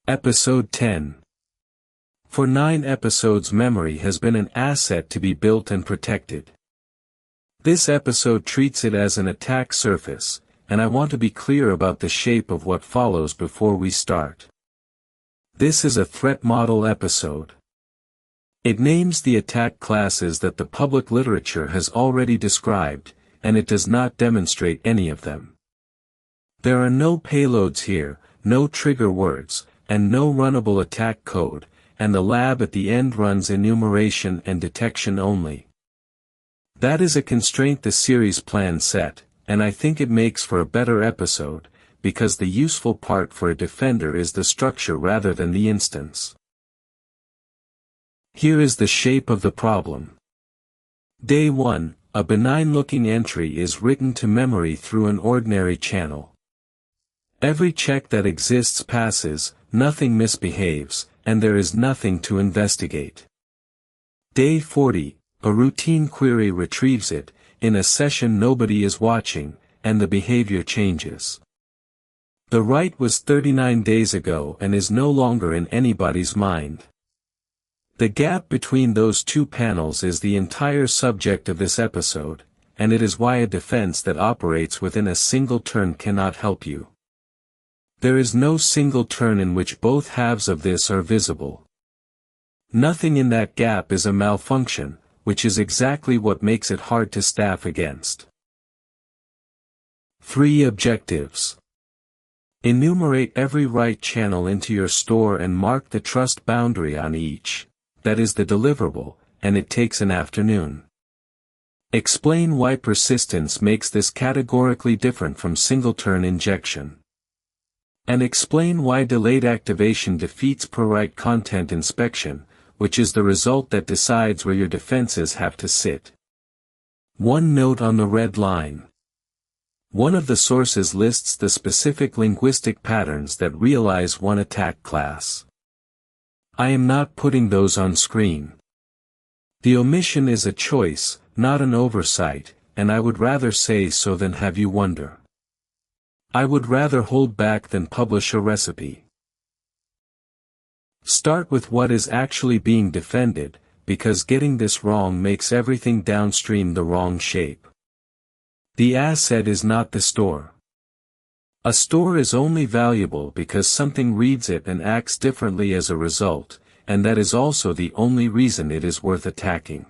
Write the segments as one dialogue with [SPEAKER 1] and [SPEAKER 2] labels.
[SPEAKER 1] Episode 10. For 9 episodes, memory has been an asset to be built and protected. This episode treats it as an attack surface, and I want to be clear about the shape of what follows before we start. This is a threat model episode. It names the attack classes that the public literature has already described, and it does not demonstrate any of them. There are no payloads here, no trigger words, and no runnable attack code, and the lab at the end runs enumeration and detection only. That is a constraint the series plan set, and I think it makes for a better episode, because the useful part for a defender is the structure rather than the instance. Here is the shape of the problem. Day 1, a benign-looking entry is written to memory through an ordinary channel. Every check that exists passes, nothing misbehaves, and there is nothing to investigate. Day 40, a routine query retrieves it, in a session nobody is watching, and the behavior changes. The write was 39 days ago and is no longer in anybody's mind. The gap between those two panels is the entire subject of this episode, and it is why a defense that operates within a single turn cannot help you. There is no single turn in which both halves of this are visible. Nothing in that gap is a malfunction, which is exactly what makes it hard to staff against. 3 objectives. Enumerate every write channel into your store and mark the trust boundary on each, that is the deliverable, and it takes an afternoon. Explain why persistence makes this categorically different from single-turn injection. And explain why delayed activation defeats per-write content inspection, which is the result that decides where your defenses have to sit. One note on the red line. One of the sources lists the specific linguistic patterns that realize one attack class. I am not putting those on screen. The omission is a choice, not an oversight, and I would rather say so than have you wonder. I would rather hold back than publish a recipe. Start with what is actually being defended, because getting this wrong makes everything downstream the wrong shape. The asset is not the store. A store is only valuable because something reads it and acts differently as a result, and that is also the only reason it is worth attacking.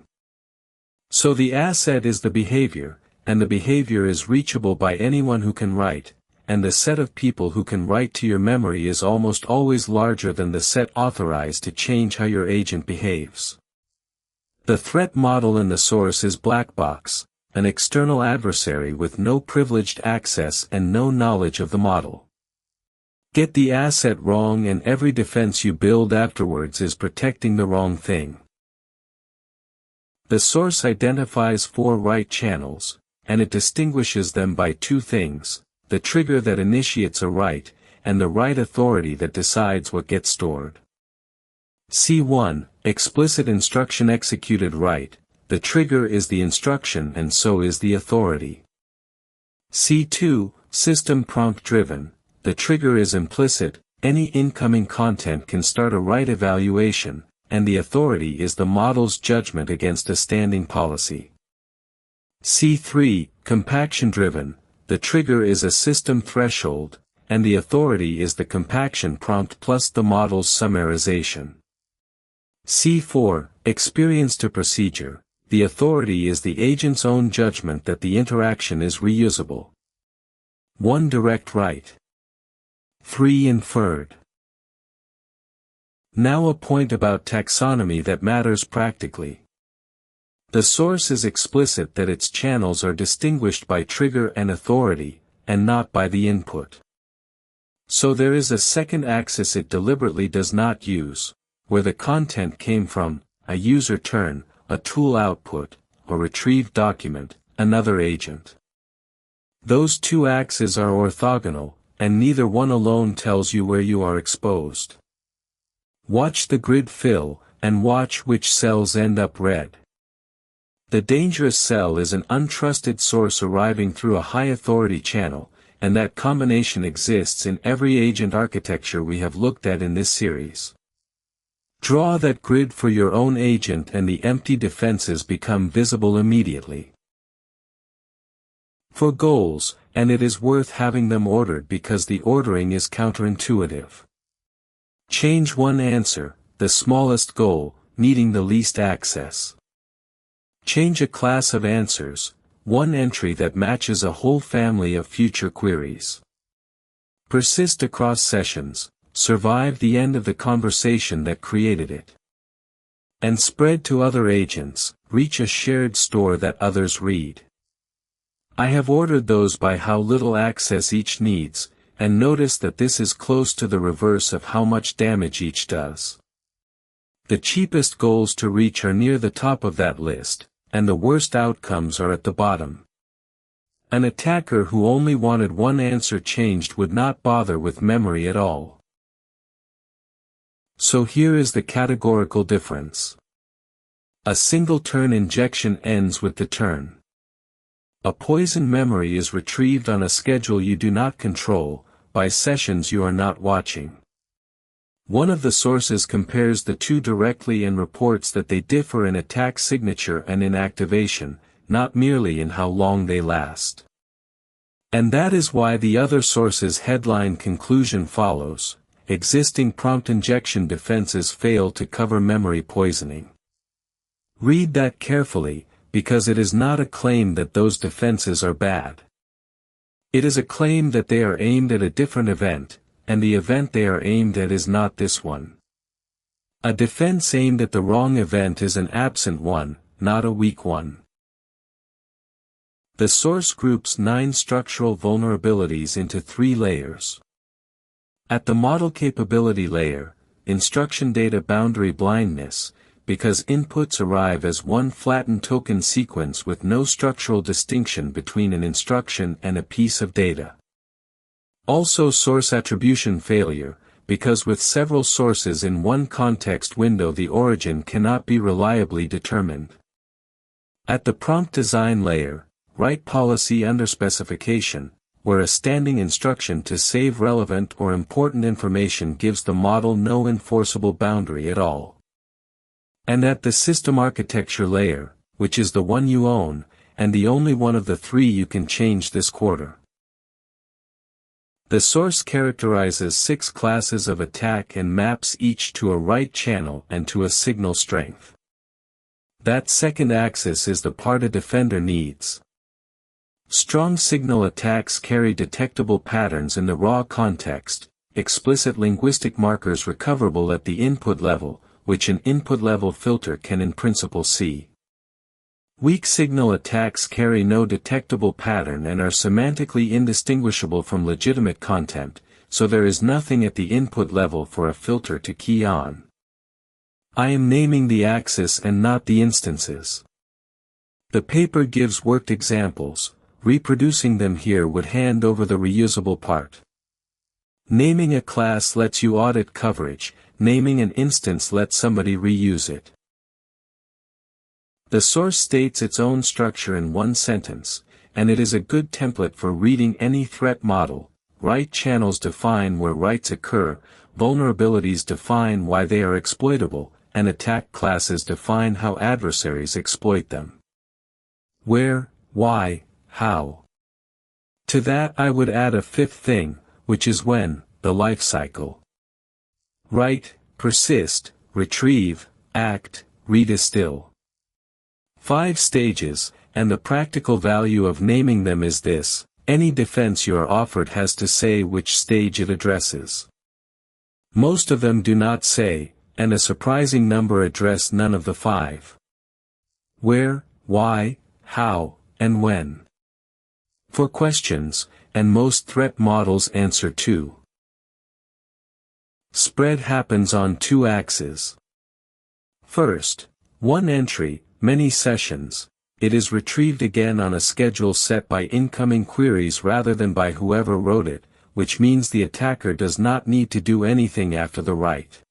[SPEAKER 1] So the asset is the behavior, and the behavior is reachable by anyone who can write, and the set of people who can write to your memory is almost always larger than the set authorized to change how your agent behaves. The threat model in the source is black box, an external adversary with no privileged access and no knowledge of the model. Get the asset wrong and every defense you build afterwards is protecting the wrong thing. The source identifies 4 write channels, and it distinguishes them by 2 things: the trigger that initiates a write, and the write authority that decides what gets stored. C1, explicit instruction executed write, the trigger is the instruction and so is the authority. C2, system prompt driven, the trigger is implicit, any incoming content can start a write evaluation, and the authority is the model's judgment against a standing policy. C3, compaction driven, the trigger is a system threshold, and the authority is the compaction prompt plus the model's summarization. C4, experience to procedure, the authority is the agent's own judgment that the interaction is reusable. 1 direct write. 3 inferred. Now a point about taxonomy that matters practically. The source is explicit that its channels are distinguished by trigger and authority, and not by the input. So there is a second axis it deliberately does not use, where the content came from, a user turn, a tool output, a retrieved document, another agent. Those 2 axes are orthogonal, and neither one alone tells you where you are exposed. Watch the grid fill, and watch which cells end up red. The dangerous cell is an untrusted source arriving through a high-authority channel, and that combination exists in every agent architecture we have looked at in this series. Draw that grid for your own agent and the empty defenses become visible immediately. For goals, and it is worth having them ordered because the ordering is counterintuitive. Change one answer, the smallest goal, needing the least access. Change a class of answers, one entry that matches a whole family of future queries. Persist across sessions, survive the end of the conversation that created it. And spread to other agents, reach a shared store that others read. I have ordered those by how little access each needs, and notice that this is close to the reverse of how much damage each does. The cheapest goals to reach are near the top of that list, and the worst outcomes are at the bottom. An attacker who only wanted one answer changed would not bother with memory at all. So here is the categorical difference. A single turn injection ends with the turn. A poison memory is retrieved on a schedule you do not control, by sessions you are not watching. One of the sources compares the two directly and reports that they differ in attack signature and in activation, not merely in how long they last. And that is why the other source's headline conclusion follows: existing prompt injection defenses fail to cover memory poisoning. Read that carefully, because it is not a claim that those defenses are bad. It is a claim that they are aimed at a different event, and the event they are aimed at is not this one. A defense aimed at the wrong event is an absent one, not a weak one. The source groups 9 structural vulnerabilities into 3 layers. At the model capability layer, instruction data boundary blindness, because inputs arrive as one flattened token sequence with no structural distinction between an instruction and a piece of data. Also source attribution failure, because with several sources in one context window the origin cannot be reliably determined. At the prompt design layer, write policy under specification, where a standing instruction to save relevant or important information gives the model no enforceable boundary at all. And at the system architecture layer, which is the one you own, and the only one of the 3 you can change this quarter. The source characterizes 6 classes of attack and maps each to a write channel and to a signal strength. That second axis is the part a defender needs. Strong signal attacks carry detectable patterns in the raw context, explicit linguistic markers recoverable at the input level, which an input-level filter can in principle see. Weak signal attacks carry no detectable pattern and are semantically indistinguishable from legitimate content, so there is nothing at the input level for a filter to key on. I am naming the axis and not the instances. The paper gives worked examples, reproducing them here would hand over the reusable part. Naming a class lets you audit coverage, naming an instance lets somebody reuse it. The source states its own structure in one sentence, and it is a good template for reading any threat model. Write channels define where writes occur, vulnerabilities define why they are exploitable, and attack classes define how adversaries exploit them. Where, why, how. To that I would add a 5th thing, which is when, the life cycle. Write, persist, retrieve, act, redistill. 5 stages, and the practical value of naming them is this: any defense you are offered has to say which stage it addresses. Most of them do not say, and a surprising number address none of the 5. Where, why, how, and when. For questions, and most threat models answer 2. Spread happens on 2 axes. First, one entry, many sessions, it is retrieved again on a schedule set by incoming queries rather than by whoever wrote it, which means the attacker does not need to do anything after the write.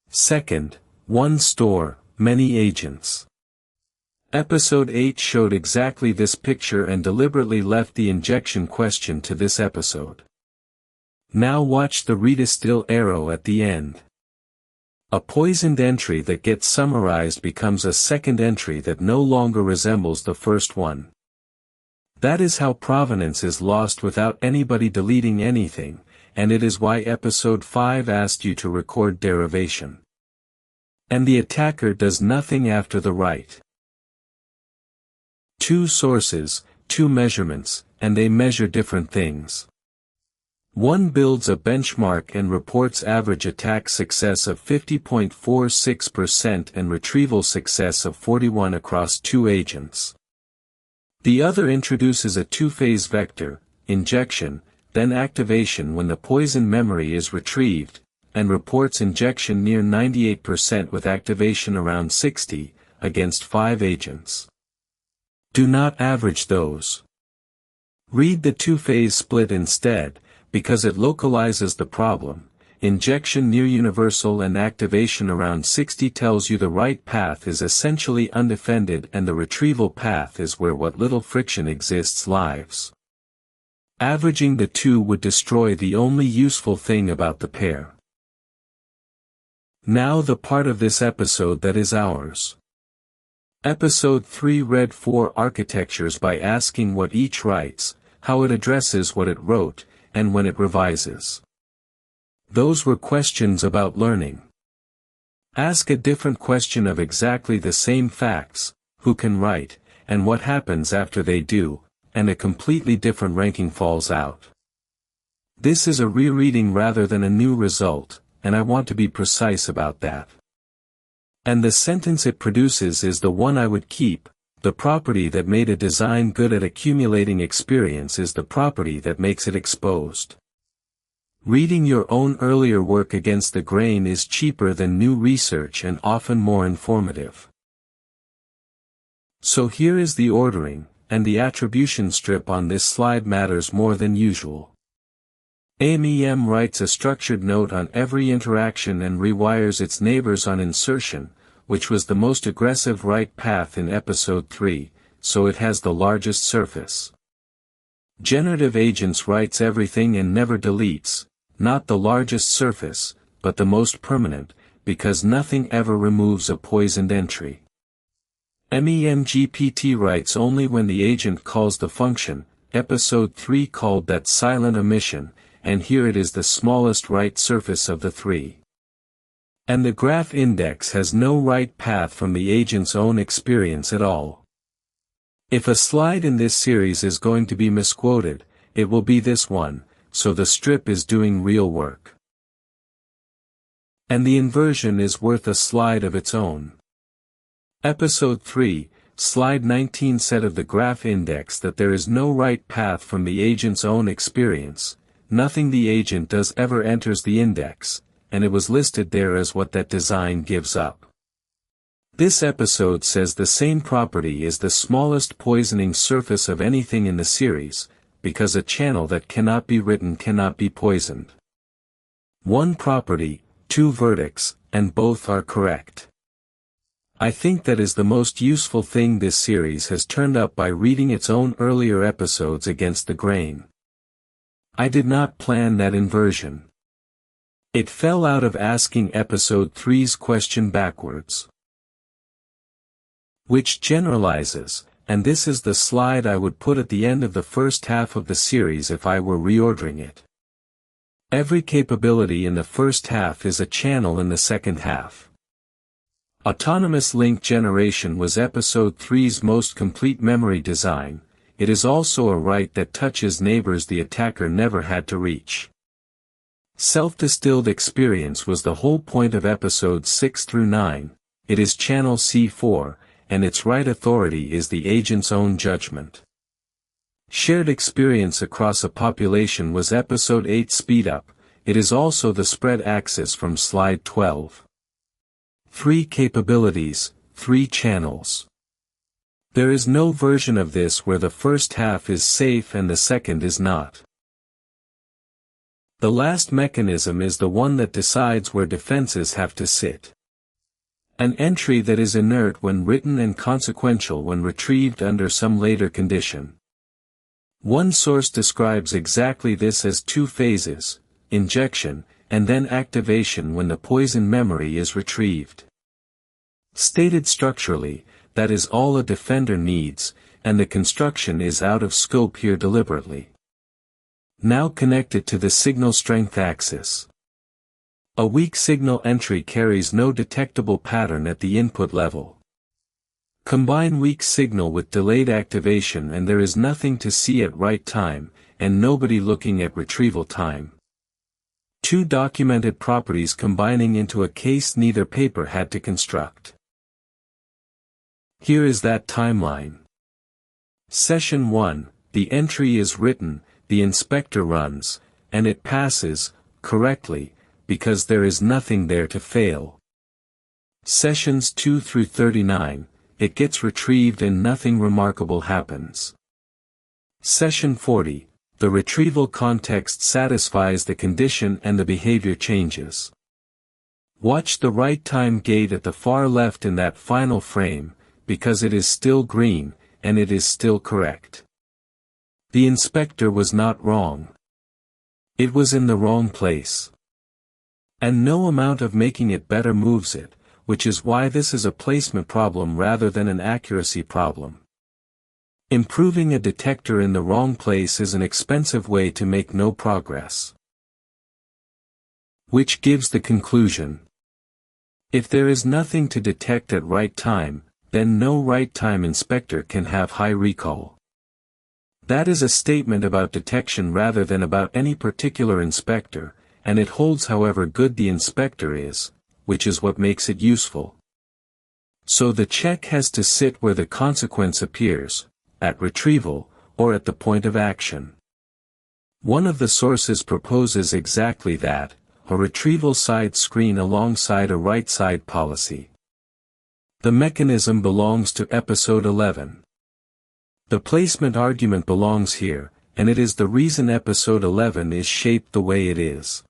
[SPEAKER 1] Second, one store, many agents. Episode 8 showed exactly this picture and deliberately left the injection question to this episode. Now watch the redistill arrow at the end. A poisoned entry that gets summarized becomes a second entry that no longer resembles the first one. That is how provenance is lost without anybody deleting anything, and it is why episode 5 asked you to record derivation. And the attacker does nothing after the write. 2 sources, 2 measurements, and they measure different things. One builds a benchmark and reports average attack success of 50.46% and retrieval success of 41 across 2 agents. The other introduces a 2-phase vector, injection, then activation when the poison memory is retrieved, and reports injection near 98% with activation around 60, against 5 agents. Do not average those. Read the 2-phase split instead, because it localizes the problem. Injection near universal and activation around 60 tells you the right path is essentially undefended and the retrieval path is where what little friction exists lives. Averaging the 2 would destroy the only useful thing about the pair. Now the part of this episode that is ours. Episode 3 read 4 architectures by asking what each writes, how it addresses what it wrote, and when it revises. Those were questions about learning. Ask a different question of exactly the same facts, who can write, and what happens after they do, and a completely different ranking falls out. This is a rereading rather than a new result, and I want to be precise about that. And the sentence it produces is the one I would keep. The property that made a design good at accumulating experience is the property that makes it exposed. Reading your own earlier work against the grain is cheaper than new research and often more informative. So here is the ordering, and the attribution strip on this slide matters more than usual. AMEM writes a structured note on every interaction and rewires its neighbors on insertion, which was the most aggressive write path in episode 3, so it has the largest surface. Generative Agents writes everything and never deletes, not the largest surface, but the most permanent, because nothing ever removes a poisoned entry. MEMGPT writes only when the agent calls the function. Episode 3 called that silent omission, and here it is the smallest write surface of the 3. And the graph index has no write path from the agent's own experience at all. If a slide in this series is going to be misquoted, it will be this one, so the strip is doing real work. And the inversion is worth a slide of its own. Episode 3, Slide 19 said of the graph index that there is no write path from the agent's own experience. Nothing the agent does ever enters the index, and it was listed there as what that design gives up. This episode says the same property is the smallest poisoning surface of anything in the series, because a channel that cannot be written cannot be poisoned. One property, 2 verdicts, and both are correct. I think that is the most useful thing this series has turned up by reading its own earlier episodes against the grain. I did not plan that inversion. It fell out of asking episode 3's question backwards. Which generalizes, and this is the slide I would put at the end of the first half of the series if I were reordering it. Every capability in the first half is a channel in the second half. Autonomous link generation was episode 3's most complete memory design. It is also a write that touches neighbors the attacker never had to reach. Self-distilled experience was the whole point of episodes 6 through 9, it is channel C4, and its write authority is the agent's own judgment. Shared experience across a population was episode 8 speedup, it is also the spread axis from slide 12. 3 capabilities, 3 channels. There is no version of this where the first half is safe and the second is not. The last mechanism is the one that decides where defenses have to sit. An entry that is inert when written and consequential when retrieved under some later condition. One source describes exactly this as two phases, injection, and then activation when the poison memory is retrieved. Stated structurally, that is all a defender needs, and the construction is out of scope here deliberately. Now connected to the signal strength axis. A weak signal entry carries no detectable pattern at the input level. Combine weak signal with delayed activation and there is nothing to see at write time, and nobody looking at retrieval time. Two documented properties combining into a case neither paper had to construct. Here is that timeline. Session 1, the entry is written, the inspector runs, and it passes, correctly, because there is nothing there to fail. Sessions 2 through 39, it gets retrieved and nothing remarkable happens. Session 40, the retrieval context satisfies the condition and the behavior changes. Watch the write time gate at the far left in that final frame, because it is still green, and it is still correct. The inspector was not wrong. It was in the wrong place. And no amount of making it better moves it, which is why this is a placement problem rather than an accuracy problem. Improving a detector in the wrong place is an expensive way to make no progress. Which gives the conclusion. If there is nothing to detect at write time, then no write time inspector can have high recall. That is a statement about detection rather than about any particular inspector, and it holds however good the inspector is, which is what makes it useful. So the check has to sit where the consequence appears, at retrieval, or at the point of action. One of the sources proposes exactly that, a retrieval side screen alongside a write side policy. The mechanism belongs to episode 11. The placement argument belongs here, and it is the reason episode 11 is shaped the way it is.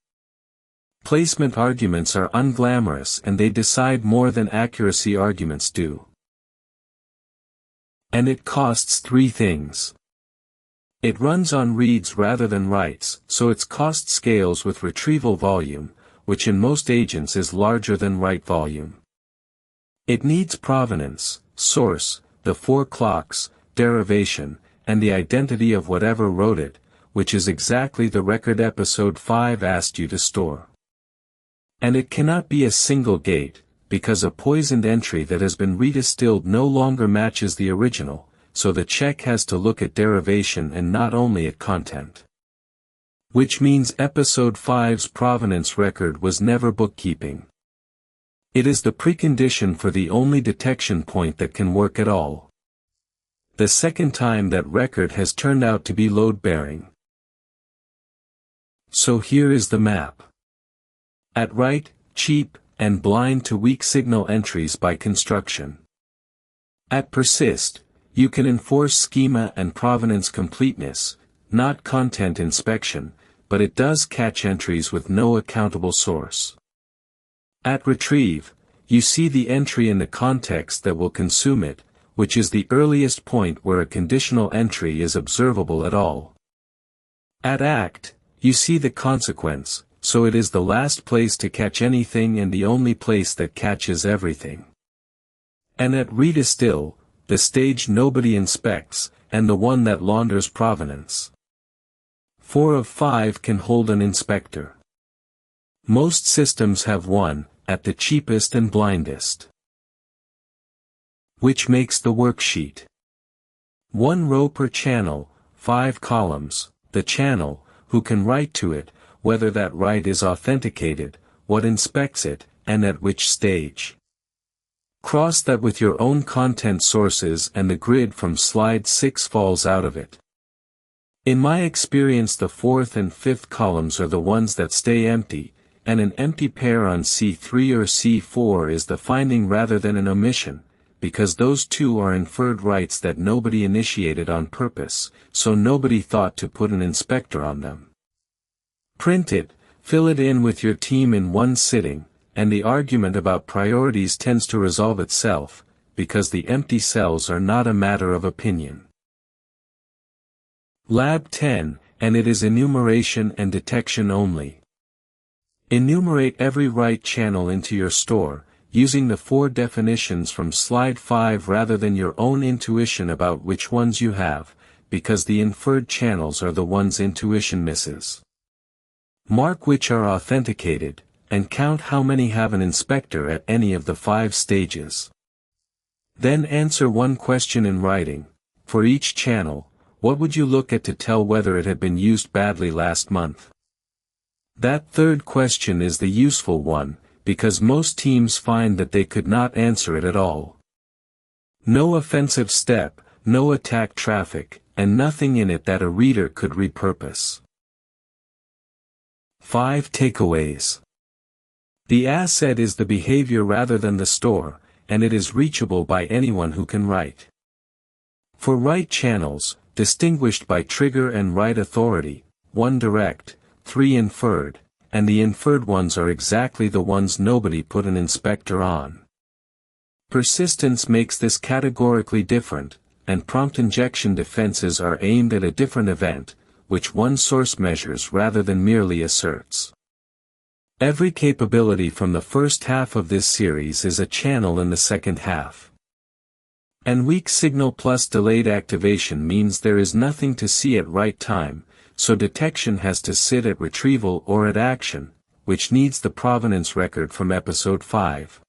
[SPEAKER 1] Placement arguments are unglamorous and they decide more than accuracy arguments do. And it costs three things. It runs on reads rather than writes, so its cost scales with retrieval volume, which in most agents is larger than write volume. It needs provenance, source, the 4 clocks, derivation, and the identity of whatever wrote it, which is exactly the record episode 5 asked you to store. And it cannot be a single gate, because a poisoned entry that has been redistilled no longer matches the original, so the check has to look at derivation and not only at content. Which means episode 5's provenance record was never bookkeeping. It is the precondition for the only detection point that can work at all. The second time that record has turned out to be load-bearing. So here is the map. At write, cheap, and blind to weak signal entries by construction. At persist, you can enforce schema and provenance completeness, not content inspection, but it does catch entries with no accountable source. At retrieve, you see the entry in the context that will consume it, which is the earliest point where a conditional entry is observable at all. At act, you see the consequence, so it is the last place to catch anything and the only place that catches everything. And at redistill, the stage nobody inspects, and the one that launders provenance. 4 of 5 can hold an inspector. Most systems have one, at the cheapest and blindest. Which makes the worksheet. 1 row per channel, 5 columns, the channel, who can write to it, whether that write is authenticated, what inspects it, and at which stage. Cross that with your own content sources and the grid from slide 6 falls out of it. In my experience the 4th and 5th columns are the ones that stay empty, and an empty pair on C3 or C4 is the finding rather than an omission, because those two are inferred writes that nobody initiated on purpose, so nobody thought to put an inspector on them. Print it, fill it in with your team in one sitting, and the argument about priorities tends to resolve itself, because the empty cells are not a matter of opinion. Lab 10, and it is enumeration and detection only. Enumerate every write channel into your store, using the 4 definitions from slide 5 rather than your own intuition about which ones you have, because the inferred channels are the ones intuition misses. Mark which are authenticated, and count how many have an inspector at any of the 5 stages. Then answer one question in writing. For each channel, what would you look at to tell whether it had been used badly last month? That third question is the useful one, because most teams find that they could not answer it at all. No offensive step, no attack traffic, and nothing in it that a reader could repurpose. 5 takeaways. The asset is the behavior rather than the store, and it is reachable by anyone who can write. For write channels, distinguished by trigger and write authority, 1 direct, 3 inferred, and the inferred ones are exactly the ones nobody put an inspector on. Persistence makes this categorically different, and prompt injection defenses are aimed at a different event, which one source measures rather than merely asserts. Every capability from the first half of this series is a channel in the second half. And weak signal plus delayed activation means there is nothing to see at write time, so detection has to sit at retrieval or at action, which needs the provenance record from episode 5.